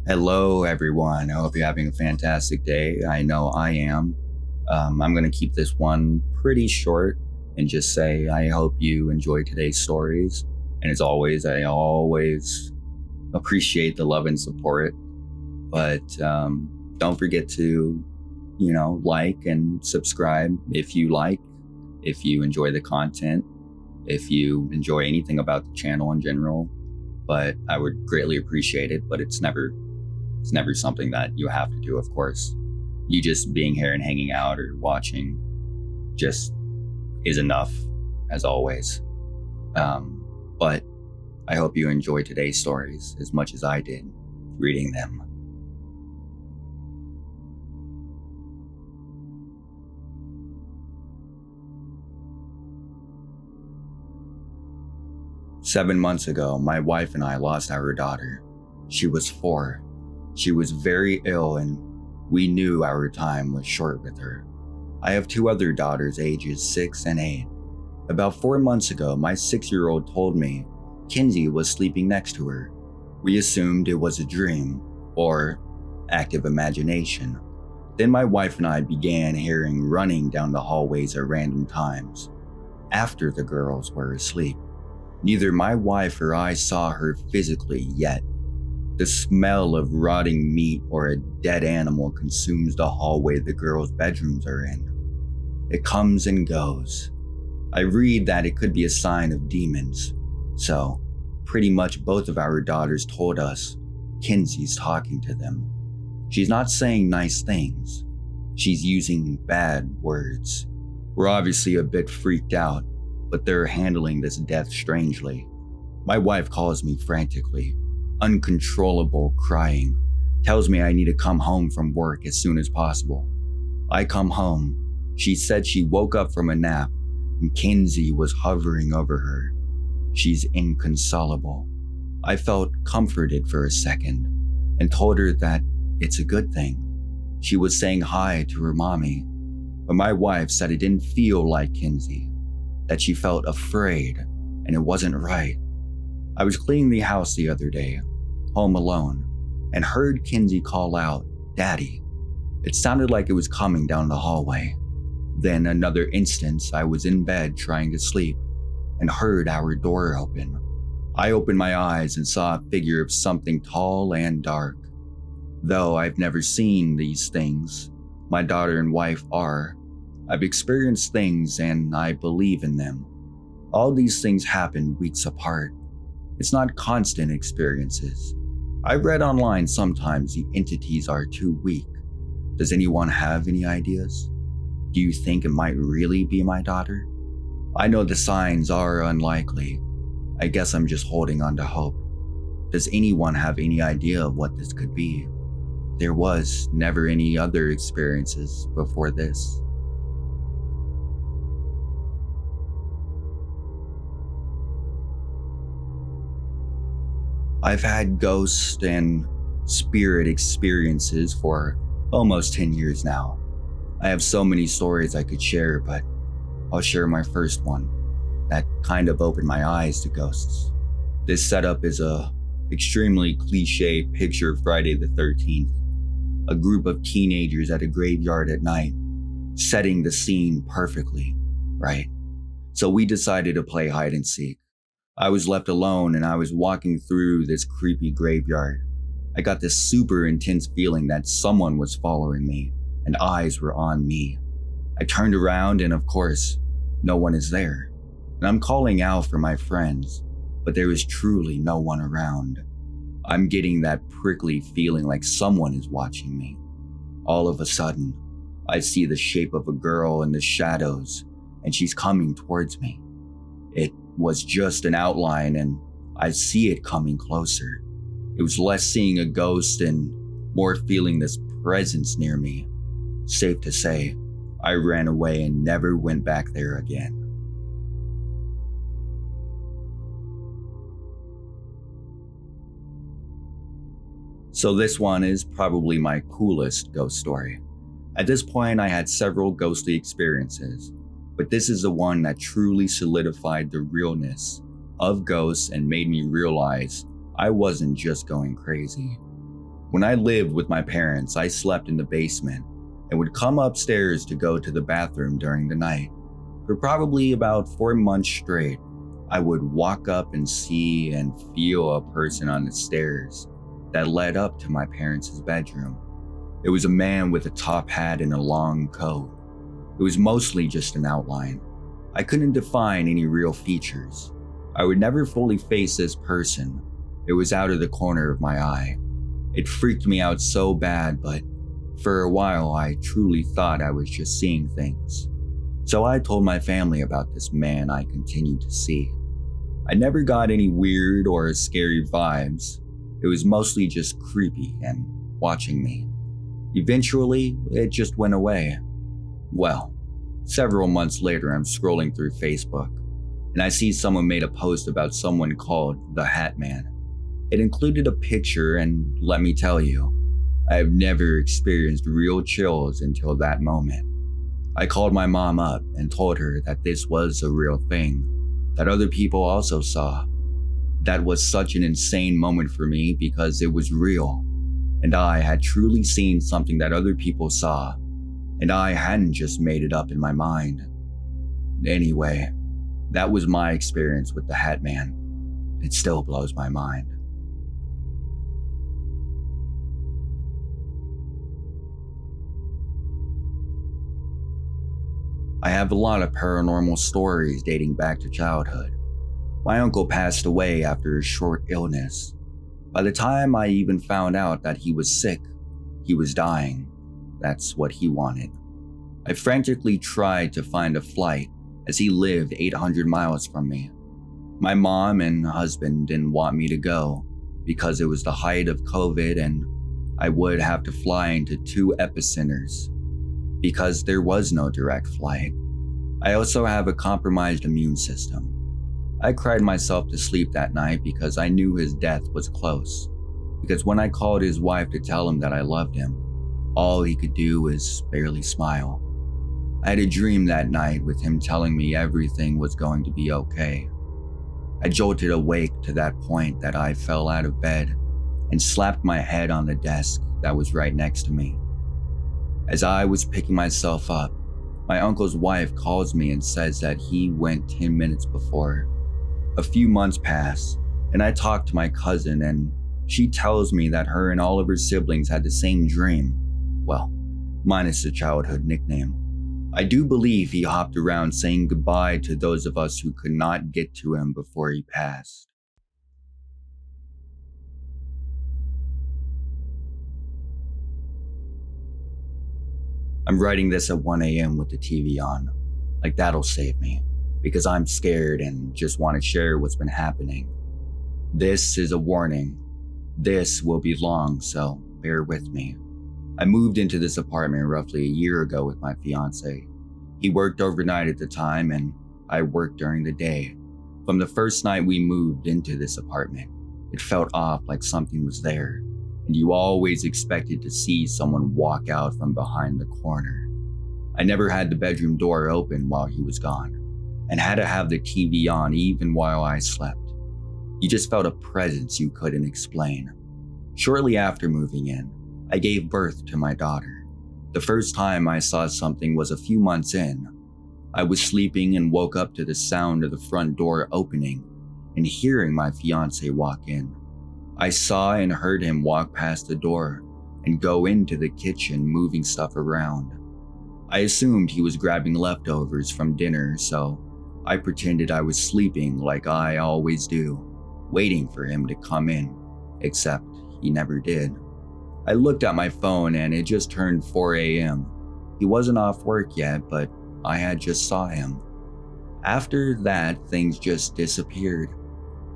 Hello, everyone. I hope you're having a fantastic day. I know I am. I'm going to keep this one pretty short and just say I hope you enjoy today's stories. And as always, I always appreciate the love and support. But don't forget to, like and subscribe if you like, if you enjoy the content, if you enjoy anything about the channel in general. But I would greatly appreciate it, but it's never something that you have to do, of course. You just being here and hanging out or watching just is enough, as always. But I hope you enjoy today's stories as much as I did reading them. "7 months ago, my wife and I lost our daughter. She was 4. She was very ill and we knew our time was short with her. I have 2 other daughters ages 6 and 8. About 4 months ago, my 6-year-old told me Kinsey was sleeping next to her. We assumed it was a dream or active imagination. Then my wife and I began hearing running down the hallways at random times after the girls were asleep. Neither my wife or I saw her physically yet. The smell of rotting meat or a dead animal consumes the hallway the girls' bedrooms are in. It comes and goes. I read that it could be a sign of demons, so pretty much both of our daughters told us Kinsey's talking to them. She's not saying nice things. She's using bad words. We're obviously a bit freaked out, but they're handling this death strangely. My wife calls me frantically, uncontrollable crying, tells me I need to come home from work as soon as possible. I come home. She said she woke up from a nap and Kinsey was hovering over her. She's inconsolable. I felt comforted for a second and told her that it's a good thing. She was saying hi to her mommy, but my wife said it didn't feel like Kinsey, that she felt afraid and it wasn't right. I was cleaning the house the other day, home alone, and heard Kinsey call out, "Daddy." It sounded like it was coming down the hallway. Then another instance, I was in bed trying to sleep and heard our door open. I opened my eyes and saw a figure of something tall and dark. Though I've never seen these things, my daughter and wife are. I've experienced things and I believe in them. All these things happen weeks apart. It's not constant experiences. I read online sometimes the entities are too weak. Does anyone have any ideas? Do you think it might really be my daughter? I know the signs are unlikely. I guess I'm just holding on to hope. Does anyone have any idea of what this could be? There was never any other experiences before this. I've had ghost and spirit experiences for almost 10 years now. I have so many stories I could share, but I'll share my first one that kind of opened my eyes to ghosts. This setup is a extremely cliche picture of Friday the 13th. A group of teenagers at a graveyard at night, setting the scene perfectly, right? So we decided to play hide and seek. I was left alone and I was walking through this creepy graveyard. I got this super intense feeling that someone was following me and eyes were on me. I turned around and of course, no one is there. And I'm calling out for my friends, but there is truly no one around. I'm getting that prickly feeling like someone is watching me. All of a sudden, I see the shape of a girl in the shadows and she's coming towards me. It was just an outline and I see it coming closer. It was less seeing a ghost and more feeling this presence near me. Safe to say, I ran away and never went back there again. So this one is probably my coolest ghost story. At this point, I had several ghostly experiences, but this is the one that truly solidified the realness of ghosts and made me realize I wasn't just going crazy. When I lived with my parents, I slept in the basement and would come upstairs to go to the bathroom during the night. For probably about 4 months straight, I would walk up and see and feel a person on the stairs that led up to my parents' bedroom. It was a man with a top hat and a long coat. It was mostly just an outline. I couldn't define any real features. I would never fully face this person. It was out of the corner of my eye. It freaked me out so bad, but for a while I truly thought I was just seeing things. So I told my family about this man I continued to see. I never got any weird or scary vibes. It was mostly just creepy and watching me. Eventually, it just went away. Well, several months later, I'm scrolling through Facebook, and I see someone made a post about someone called the Hat Man. It included a picture, and let me tell you, I have never experienced real chills until that moment. I called my mom up and told her that this was a real thing, that other people also saw. That was such an insane moment for me because it was real, and I had truly seen something that other people saw, and I hadn't just made it up in my mind. Anyway, that was my experience with the Hat Man. It still blows my mind. I have a lot of paranormal stories dating back to childhood. My uncle passed away after a short illness. By the time I even found out that he was sick, he was dying. That's what he wanted. I frantically tried to find a flight as he lived 800 miles from me. My mom and husband didn't want me to go because it was the height of COVID and I would have to fly into 2 epicenters because there was no direct flight. I also have a compromised immune system. I cried myself to sleep that night because I knew his death was close. Because when I called his wife to tell him that I loved him, all he could do was barely smile. I had a dream that night with him telling me everything was going to be okay. I jolted awake to that point that I fell out of bed and slapped my head on the desk that was right next to me. As I was picking myself up, my uncle's wife calls me and says that he went 10 minutes before. A few months pass, and I talk to my cousin and she tells me that her and all of her siblings had the same dream. Well, minus the childhood nickname. I do believe he hopped around saying goodbye to those of us who could not get to him before he passed. I'm writing this at 1 a.m. with the TV on. Like that'll save me, because I'm scared and just want to share what's been happening. This is a warning. This will be long, so bear with me. I moved into this apartment roughly a year ago with my fiance. He worked overnight at the time and I worked during the day. From the first night we moved into this apartment, it felt off like something was there, and you always expected to see someone walk out from behind the corner. I never had the bedroom door open while he was gone, and had to have the TV on even while I slept. You just felt a presence you couldn't explain. Shortly after moving in, I gave birth to my daughter. The first time I saw something was a few months in. I was sleeping and woke up to the sound of the front door opening and hearing my fiance walk in. I saw and heard him walk past the door and go into the kitchen moving stuff around. I assumed he was grabbing leftovers from dinner, so I pretended I was sleeping like I always do, waiting for him to come in, except he never did. I looked at my phone and it just turned 4 a.m. He wasn't off work yet, but I had just saw him. After that, things just disappeared.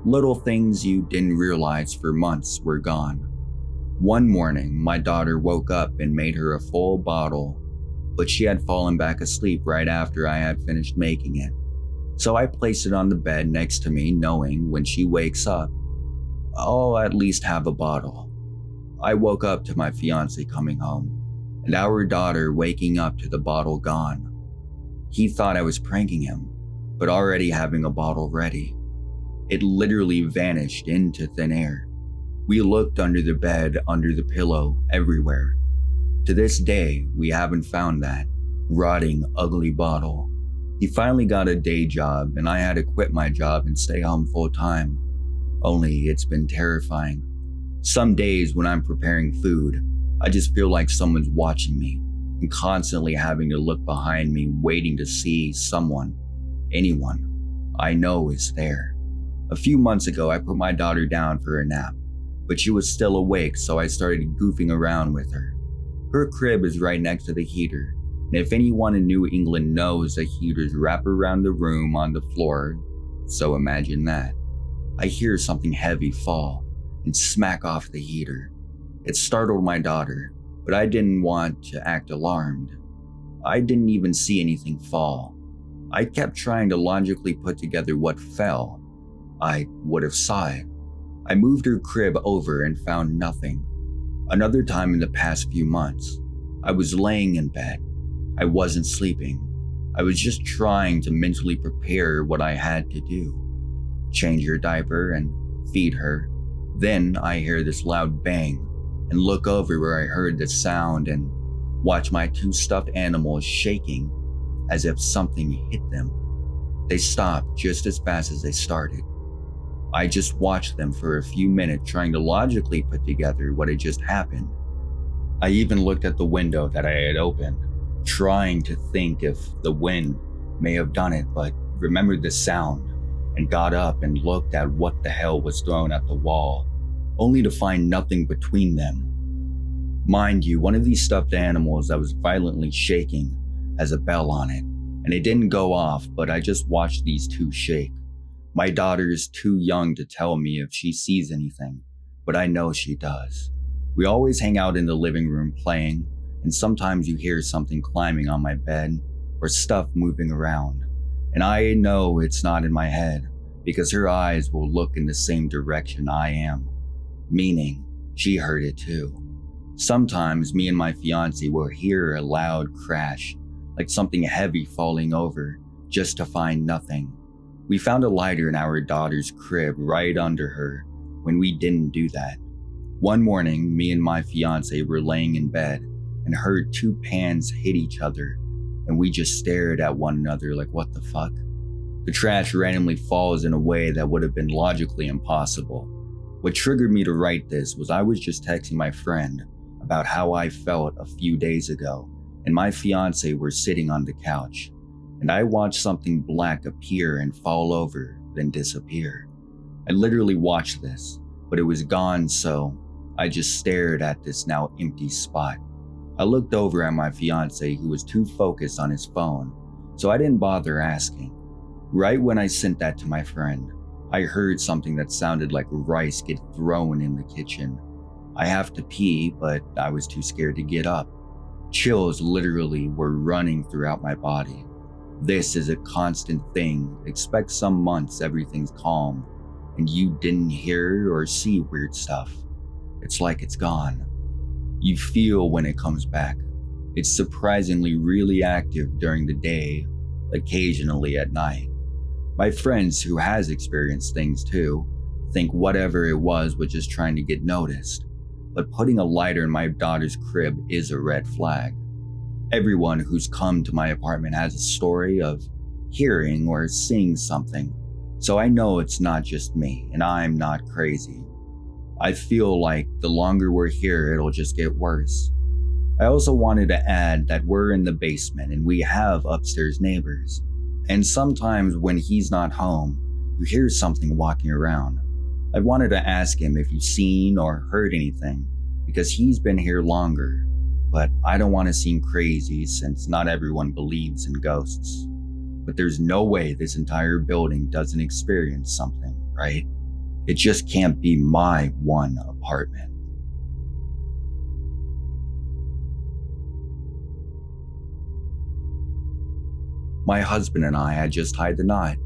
Little things you didn't realize for months were gone. One morning, my daughter woke up and made her a full bottle, but she had fallen back asleep right after I had finished making it. So I placed it on the bed next to me, knowing when she wakes up, I'll at least have a bottle. I woke up to my fiance coming home, and our daughter waking up to the bottle gone. He thought I was pranking him, but already having a bottle ready. It literally vanished into thin air. We looked under the bed, under the pillow, everywhere. To this day, we haven't found that rotting, ugly bottle. He finally got a day job, and I had to quit my job and stay home full time. Only it's been terrifying. Some days when I'm preparing food, I just feel like someone's watching me and constantly having to look behind me, waiting to see someone, anyone I know is there. A few months ago, I put my daughter down for a nap, but she was still awake, so I started goofing around with her. Her crib is right next to the heater, and if anyone in New England knows that heaters wrap around the room on the floor, so imagine that. I hear something heavy fall and smack off the heater. It startled my daughter, but I didn't want to act alarmed. I didn't even see anything fall. I kept trying to logically put together what fell. I would have saw it. I moved her crib over and found nothing. Another time in the past few months, I was laying in bed. I wasn't sleeping. I was just trying to mentally prepare what I had to do. Change her diaper and feed her. Then I hear this loud bang and look over where I heard the sound and watch my two stuffed animals shaking as if something hit them. They stopped just as fast as they started. I just watched them for a few minutes trying to logically put together what had just happened. I even looked at the window that I had opened, trying to think if the wind may have done it, but remembered the sound and got up and looked at what the hell was thrown at the wall, only to find nothing between them. Mind you, one of these stuffed animals that was violently shaking has a bell on it, and it didn't go off, but I just watched these two shake. My daughter is too young to tell me if she sees anything, but I know she does. We always hang out in the living room playing, and sometimes you hear something climbing on my bed or stuff moving around. And I know it's not in my head because her eyes will look in the same direction I am, meaning she heard it too. Sometimes me and my fiance will hear a loud crash, like something heavy falling over, just to find nothing. We found a lighter in our daughter's crib right under her when we didn't do that. One morning, me and my fiance were laying in bed and heard two pans hit each other, and we just stared at one another like, what the fuck? The trash randomly falls in a way that would have been logically impossible. What triggered me to write this was I was just texting my friend about how I felt a few days ago, and my fiance were sitting on the couch, and I watched something black appear and fall over, then disappear. I literally watched this, but it was gone, so I just stared at this now empty spot. I looked over at my fiance, who was too focused on his phone, so I didn't bother asking. Right when I sent that to my friend, I heard something that sounded like rice get thrown in the kitchen. I have to pee, but I was too scared to get up. Chills literally were running throughout my body. This is a constant thing. Expect some months everything's calm, and you didn't hear or see weird stuff. It's like it's gone. You feel when it comes back. It's surprisingly really active during the day, occasionally at night. My friends who has experienced things too think whatever it was just trying to get noticed, but putting a lighter in my daughter's crib is a red flag. Everyone who's come to my apartment has a story of hearing or seeing something, so I know it's not just me and I'm not crazy. I feel like the longer we're here, it'll just get worse. I also wanted to add that we're in the basement and we have upstairs neighbors, and sometimes when he's not home, you hear something walking around. I wanted to ask him if you've seen or heard anything, because he's been here longer, but I don't want to seem crazy since not everyone believes in ghosts. But there's no way this entire building doesn't experience something, right? It just can't be my one apartment. My husband and I had just tied the knot,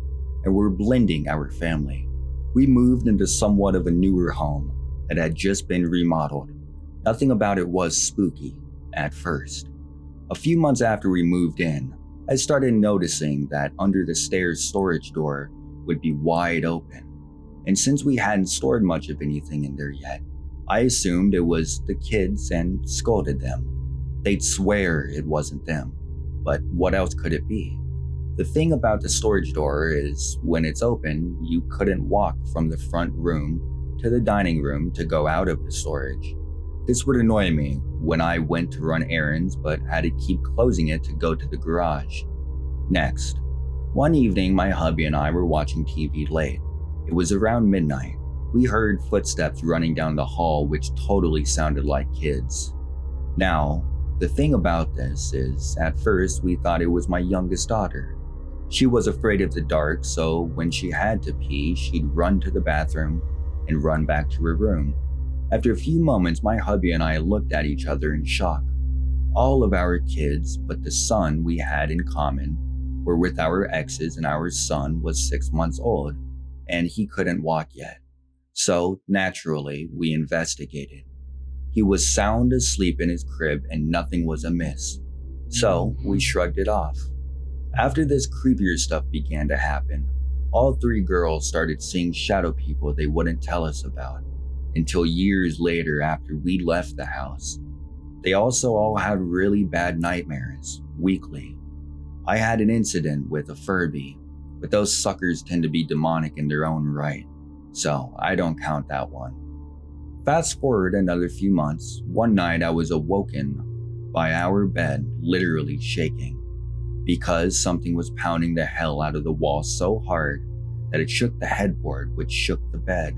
and we're blending our family. We moved into somewhat of a newer home that had just been remodeled. Nothing about it was spooky at first. A few months after we moved in, I started noticing that under the stairs storage door would be wide open. and since we hadn't stored much of anything in there yet, I assumed it was the kids and scolded them. They'd swear it wasn't them, but what else could it be? The thing about the storage door is when it's open, you couldn't walk from the front room to the dining room to go out of the storage. This would annoy me when I went to run errands but had to keep closing it to go to the garage. Next, one evening my hubby and I were watching TV late. It was around midnight. We heard footsteps running down the hall which totally sounded like kids. Now, the thing about this is, at first we thought it was my youngest daughter. She was afraid of the dark, so when she had to pee, she'd run to the bathroom and run back to her room. After a few moments, my hubby and I looked at each other in shock. All of our kids, but the son we had in common, were with our exes, and our son was 6 months old, and he couldn't walk yet. So, naturally, we investigated. He was sound asleep in his crib and nothing was amiss. So, we shrugged it off. After this creepier stuff began to happen, all 3 girls started seeing shadow people they wouldn't tell us about, until years later after we left the house. They also all had really bad nightmares, weekly. I had an incident with a Furby, but those suckers tend to be demonic in their own right, so I don't count that one. Fast forward another few months, one night I was awoken by our bed literally shaking, because something was pounding the hell out of the wall so hard that it shook the headboard, which shook the bed.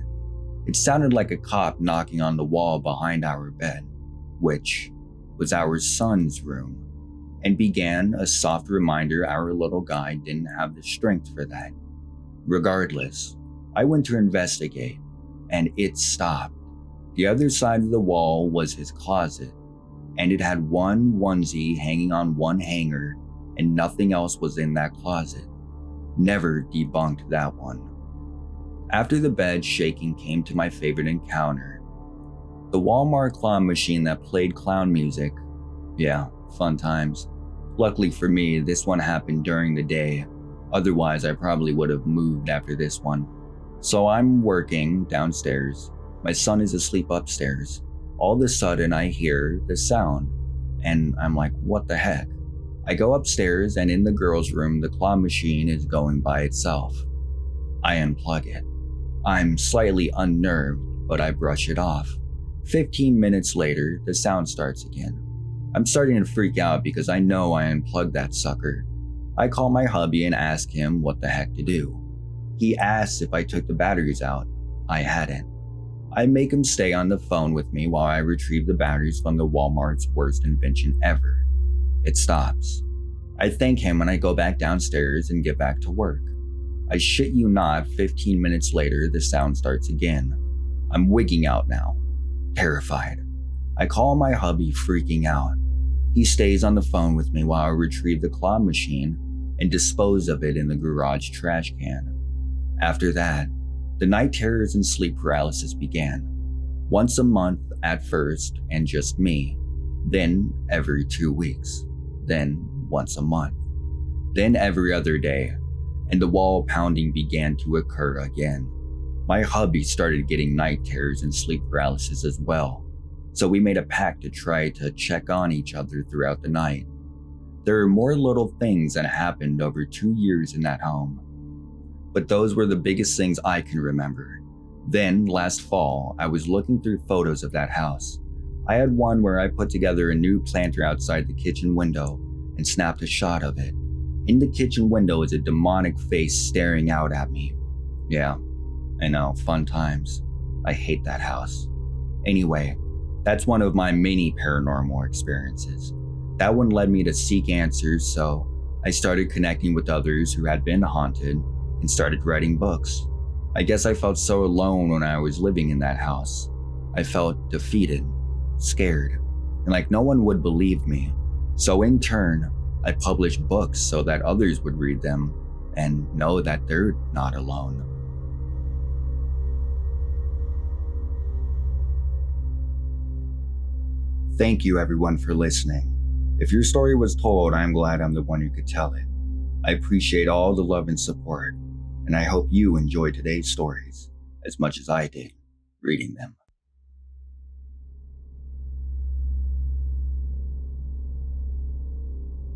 It sounded like a cop knocking on the wall behind our bed, which was our son's room, and began a soft reminder our little guy didn't have the strength for that. Regardless, I went to investigate, and it stopped. The other side of the wall was his closet, and it had one onesie hanging on one hanger, and nothing else was in that closet. Never debunked that one. After the bed shaking came to my favorite encounter. The Walmart clown machine that played clown music. Yeah, fun times. Luckily for me, this one happened during the day. Otherwise, I probably would have moved after this one. So I'm working downstairs. My son is asleep upstairs. All of a sudden, I hear the sound, and I'm like, what the heck? I go upstairs, and in the girls' room, the claw machine is going by itself. I unplug it. I'm slightly unnerved, but I brush it off. 15 minutes later, the sound starts again. I'm starting to freak out because I know I unplugged that sucker. I call my hubby and ask him what the heck to do. He asks if I took the batteries out. I hadn't. I make him stay on the phone with me while I retrieve the batteries from the Walmart's worst invention ever. It stops. I thank him and I go back downstairs and get back to work. I shit you not, 15 minutes later, the sound starts again. I'm wigging out now, terrified. I call my hubby, freaking out. He stays on the phone with me while I retrieve the claw machine and dispose of it in the garage trash can. After that, the night terrors and sleep paralysis began. Once a month at first, and just me. Then every 2 weeks. Then once a month. Then every other day. And the wall pounding began to occur again. My hubby started getting night terrors and sleep paralysis as well. So we made a pact to try to check on each other throughout the night. There are more little things that happened over 2 years in that home. But those were the biggest things I can remember. Then, last fall, I was looking through photos of that house. I had one where I put together a new planter outside the kitchen window and snapped a shot of it. In the kitchen window is a demonic face staring out at me. Yeah, I know, fun times. I hate that house. Anyway, that's one of my many paranormal experiences. That one led me to seek answers, so I started connecting with others who had been haunted and started writing books. I guess I felt so alone when I was living in that house. I felt defeated, scared, and like no one would believe me. So in turn, I published books so that others would read them and know that they're not alone. Thank you everyone for listening. If your story was told, I'm glad I'm the one who could tell it. I appreciate all the love and support, and I hope you enjoyed today's stories as much as I did reading them.